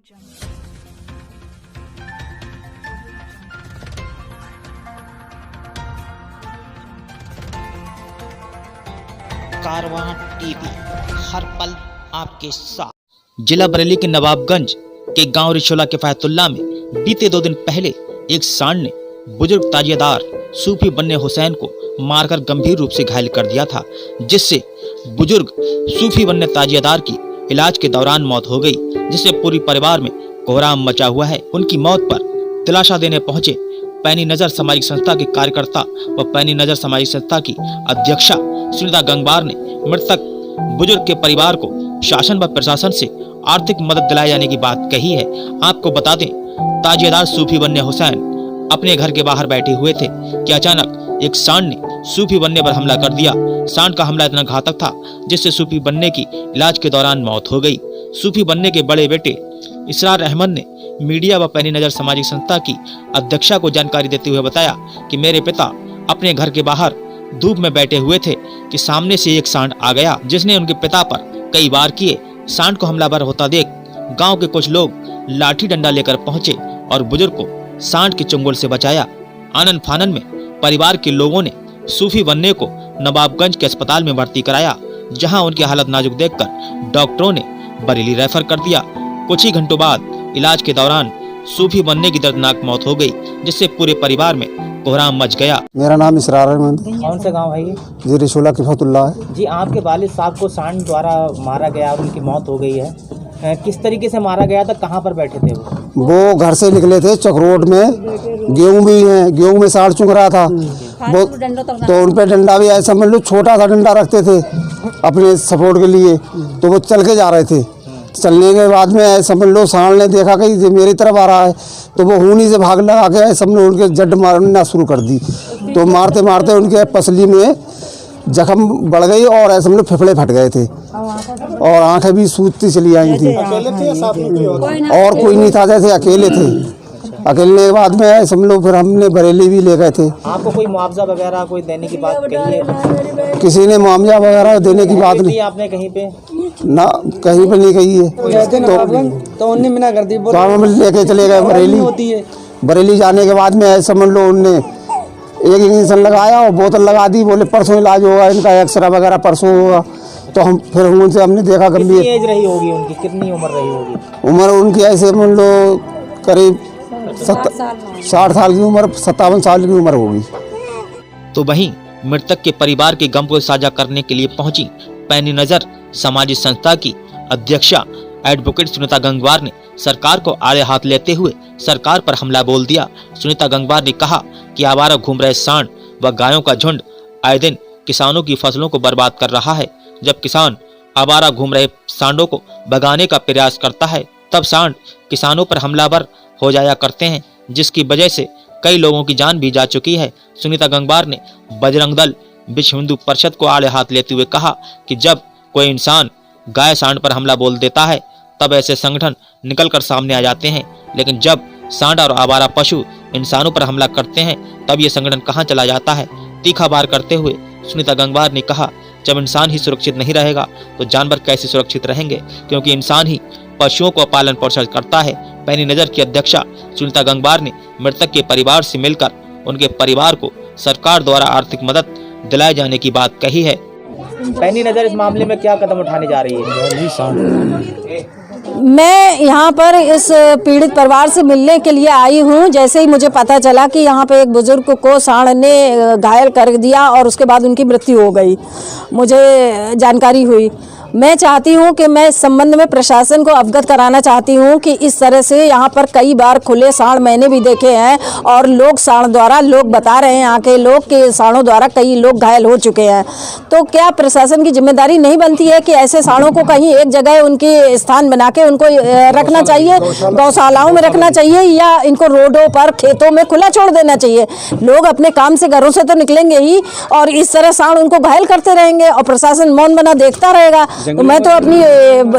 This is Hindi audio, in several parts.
कारवां टीवी हर पल आपके साथ। जिला बरेली के नवाबगंज के गांव रिशोला के फैतुल्ला में बीते 2 दिन पहले एक सांड ने बुजुर्ग ताजियादार सूफी बन्ने हुसैन को मारकर गंभीर रूप से घायल कर दिया था, जिससे बुजुर्ग सूफी बन्ने ताजियादार की इलाज के दौरान मौत हो गई, जिससे पूरी परिवार में कोहराम मचा हुआ है। उनकी मौत पर दिलासा देने पहुंचे पैनी नजर सामाजिक संस्था के कार्यकर्ता व पैनी नजर सामाजिक संस्था की अध्यक्षा सुनीता गंगवार ने मृतक बुजुर्ग के परिवार को शासन व प्रशासन से आर्थिक मदद दिलाए जाने की बात कही है। आपको बता दें, ताजियादार सूफी बन्ने हुसैन अपने घर के बाहर बैठे हुए थे कि अचानक एक सांड ने सूफी बन्ने पर हमला कर दिया। सांड का हमला इतना घातक था जिससे सूफी बन्ने की इलाज के दौरान मौत हो गई। सूफी बन्ने के बड़े बेटे इसरार अहमद ने मीडिया व पैनी नजर सामाजिक संस्था की अध्यक्षा को जानकारी देते हुए बताया कि मेरे पिता अपने घर के बाहर धूप में बैठे हुए थे कि सामने से एक सांड आ गया, जिसने उनके पिता पर कई वार किए। सांड को हमलावर होता देख गांव के कुछ लोग लाठी डंडा लेकर पहुंचे और बुजुर्ग को सांड के चंगुल से बचाया। आनन फानन में परिवार के लोगों ने सूफी बन्ने को नवाबगंज के अस्पताल में भर्ती कराया, जहां उनकी हालत नाजुक देखकर डॉक्टरों ने बरेली रेफर कर दिया। कुछ ही घंटों बाद इलाज के दौरान सूफी बन्ने की दर्दनाक मौत हो गई, जिससे पूरे परिवार में कोहराम मच गया। मेरा नाम इसरार अहमद। कौन सा गांव है ये? जी रिशोला की फैतुल्ला है। जी, आपके वालिद साहब को सांड द्वारा मारा गया और उनकी मौत हो गई है। किस तरीके से मारा गया था, कहाँ पर बैठे थे वो घर से निकले थे चकरोट में, गेहूं भी है, गेहूं में सांड चुग रहा था वो, तो उन पे डंडा भी ऐसा समझ लो छोटा सा डंडा रखते थे अपने सपोर्ट के लिए, तो वो चल के जा रहे थे। चलने के बाद में समझ लो सांड ने देखा कि ये मेरी तरफ आ रहा है, तो वो हूनी से भाग लगा के समझ उनके जड़ मारना शुरू कर दी। तो मारते मारते उनके पसली में जख्म बढ़ गई और ऐसे समझ फेफड़े फट गए थे और आंखें भी सूजती चली आई थी। और कोई नहीं था, जैसे अकेले थे। अकेले के बाद में समझ लो फिर हमने बरेली भी ले गए थे। आपको कोई मुआवजा वगैरह कोई देने की बात कही है? किसी ने मुआवजा वगैरह देने की बात नहीं आपने कहीं पे ना, कहीं पे नहीं कही है। तो उन्हें मना कर दी, हम लेके चले गए बरेली। बरेली जाने के बाद में समझ लो उनने एक इंजेक्शन लगाया और बोतल लगा दी, बोले परसों इलाज होगा, इनका एक्सरे वगैरह परसों होगा। तो हम फिर उनसे हमने देखा गंभीर एज रही होगी उनकी, कितनी उम्र रही होगी? उम्र उनकी ऐसे समझ लो करीब 60 साल की उम्र, 57 साल की उम्र होगी। तो वहीं मृतक के परिवार के गम को साझा करने के लिए पहुंची पैनी नजर सामाजिक संस्था की अध्यक्षा एडवोकेट सुनीता गंगवार ने सरकार को आड़े हाथ लेते हुए सरकार पर हमला बोल दिया। सुनीता गंगवार ने कहा कि आवारा घूम रहे सांड व गायों का झुंड आए दिन किसानों की फसलों को बर्बाद कर रहा है। जब किसान आवारा घूम रहे सांडों को भगाने का प्रयास करता है, तब सांड किसानों पर हमलावर हो जाया करते हैं, जिसकी वजह से कई लोगों की जान भी जा चुकी है। सुनीता गंगवार ने बजरंग दल विश्व हिंदू परिषद को आड़े हाथ लेते हुए कहा कि जब कोई इंसान गाय सांड पर हमला बोल देता है, तब ऐसे संगठन निकलकर सामने आ जाते हैं, लेकिन जब सांड और आवारा पशु इंसानों पर हमला करते हैं, तब ये संगठन कहां चला जाता है। तीखा वार करते हुए सुनीता गंगवार ने कहा, जब इंसान ही सुरक्षित नहीं रहेगा तो जानवर कैसे सुरक्षित रहेंगे, क्योंकि इंसान ही पशुओं को पालन पोषण करता है। पैनी नजर की अध्यक्षा सुनीता गंगवार ने मृतक के परिवार से मिलकर उनके परिवार को सरकार द्वारा आर्थिक मदद दिलाए जाने की बात कही है। पैनी नजर इस मामले में क्या कदम उठाने जा रही है? मैं यहाँ पर इस पीड़ित परिवार से मिलने के लिए आई हूँ। जैसे ही मुझे पता चला कि यहाँ पे एक बुजुर्ग को सांड ने घायल कर दिया और उसके बाद उनकी मृत्यु हो गई, मुझे जानकारी हुई। मैं चाहती हूँ कि मैं इस संबंध में प्रशासन को अवगत कराना चाहती हूँ कि इस तरह से यहाँ पर कई बार खुले सांड मैंने भी देखे हैं और लोग सांड द्वारा लोग बता रहे हैं यहाँ के लोग कि सांडों द्वारा कई लोग घायल हो चुके हैं। तो क्या प्रशासन की जिम्मेदारी नहीं बनती है कि ऐसे सांडों को कहीं एक जगह उनके स्थान बना के उनको रखना चाहिए, गौशालाओं में रखना चाहिए, या इनको रोडों पर खेतों में खुला छोड़ देना चाहिए? लोग अपने काम से घरों से तो निकलेंगे ही और इस तरह सांड उनको घायल करते रहेंगे और प्रशासन मौन बना देखता रहेगा, तो मैं तो अपनी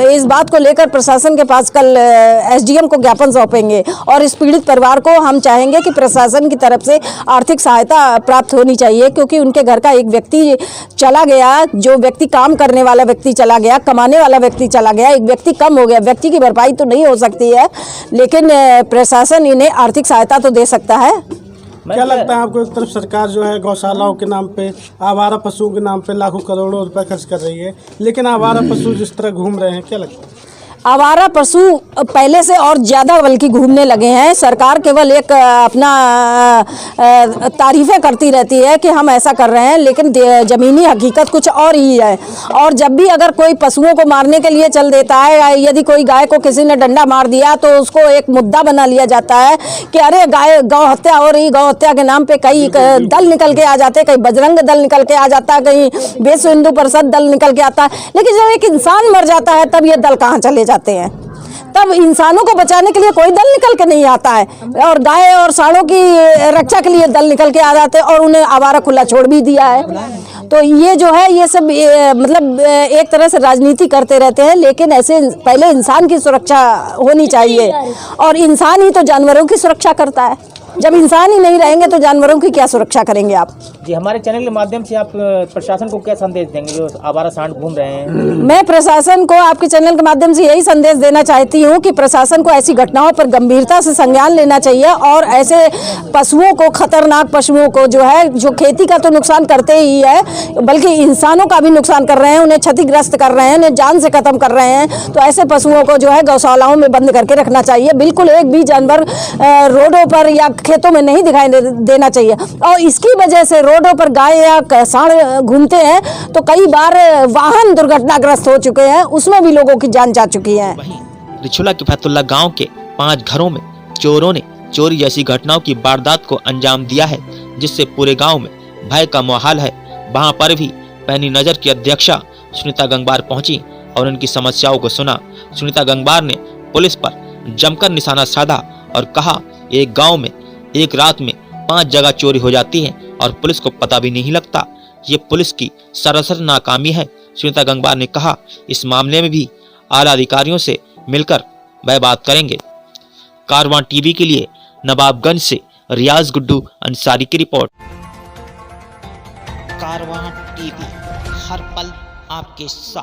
इस बात को लेकर प्रशासन के पास कल एसडीएम को ज्ञापन सौंपेंगे और इस पीड़ित परिवार को हम चाहेंगे कि प्रशासन की तरफ से आर्थिक सहायता प्राप्त होनी चाहिए, क्योंकि उनके घर का एक व्यक्ति चला गया, जो व्यक्ति काम करने वाला व्यक्ति चला गया, कमाने वाला व्यक्ति चला गया, एक व्यक्ति कम हो गया। व्यक्ति की भरपाई तो नहीं हो सकती है, लेकिन प्रशासन इन्हें आर्थिक सहायता तो दे सकता है। क्या लगता है आपको, एक तरफ सरकार जो है गौशालाओं के नाम पे, आवारा पशुओं के नाम पे लाखों करोड़ों रुपए खर्च कर रही है, लेकिन आवारा पशु जिस तरह घूम रहे हैं, क्या लगता है? आवारा पशु पहले से और ज़्यादा बल्कि घूमने लगे हैं। सरकार केवल एक अपना तारीफ़ें करती रहती है कि हम ऐसा कर रहे हैं, लेकिन ज़मीनी हकीकत कुछ और ही है। और जब भी अगर कोई पशुओं को मारने के लिए चल देता है, यदि कोई गाय को किसी ने डंडा मार दिया तो उसको एक मुद्दा बना लिया जाता है कि अरे गाय गौ हत्या हो रही, गौ हत्या के नाम पे कई दल निकल के आ जाते हैं, कहीं बजरंग दल निकल के आ जाता है, कहीं विश्व हिंदू परिषद दल निकल के आता है। लेकिन जब एक इंसान मर जाता है तब ये दल कहाँ चले जाते हैं? तब इंसानों को बचाने के लिए कोई दल निकल के नहीं आता है, और गाय और सांडों की रक्षा के लिए दल निकल के आ जाते हैं और उन्हें आवारा खुला छोड़ भी दिया है। तो ये जो है ये सब मतलब एक तरह से राजनीति करते रहते हैं, लेकिन ऐसे पहले इंसान की सुरक्षा होनी चाहिए, और इंसान ही तो जानवरों की सुरक्षा करता है। जब इंसान ही नहीं रहेंगे तो जानवरों की क्या सुरक्षा करेंगे आप? जी, हमारे चैनल के माध्यम से आप प्रशासन को क्या संदेश देंगे जो आवारा सांड घूम रहे हैं? मैं प्रशासन को आपके चैनल के माध्यम से यही संदेश देना चाहती हूँ कि प्रशासन को ऐसी घटनाओं पर गंभीरता से संज्ञान लेना चाहिए, और ऐसे पशुओं को, खतरनाक पशुओं को जो है, जो खेती का तो नुकसान करते ही है बल्कि इंसानों का भी नुकसान कर रहे हैं, उन्हें क्षतिग्रस्त कर रहे हैं, उन्हें जान से खत्म कर रहे हैं, तो ऐसे पशुओं को जो है गौशालाओं में बंद करके रखना चाहिए। बिल्कुल एक भी जानवर रोडों पर या खेतों में नहीं दिखाई देना चाहिए। और इसकी वजह से रोडों पर गाय या सांड घूमते हैं तो कई बार वाहन दुर्घटनाग्रस्त हो चुके हैं, उसमें भी लोगों की जान जा चुकी है। वहीं रिछोला के फैतुल्ला गांव के 5 घरों में चोरों ने चोरी जैसी घटनाओं की वारदात को अंजाम दिया है, जिससे पूरे गांव में भय का माहौल है। वहां पर भी पैनी नजर की अध्यक्षा सुनीता गंगवार पहुंची और उनकी समस्याओं को सुना। सुनीता गंगवार ने पुलिस पर जमकर निशाना साधा और कहा, एक गांव में एक रात में 5 जगह चोरी हो जाती है और पुलिस को पता भी नहीं लगता। ये पुलिस की सरासर नाकामी है। सुनीता गंगवार ने कहा, इस मामले में भी आला अधिकारियों से मिलकर वह बात करेंगे। कारवां टीवी के लिए नवाबगंज से रियाज गुड्डू अंसारी की रिपोर्ट। कारवां टीवी, हर पल आपके साथ।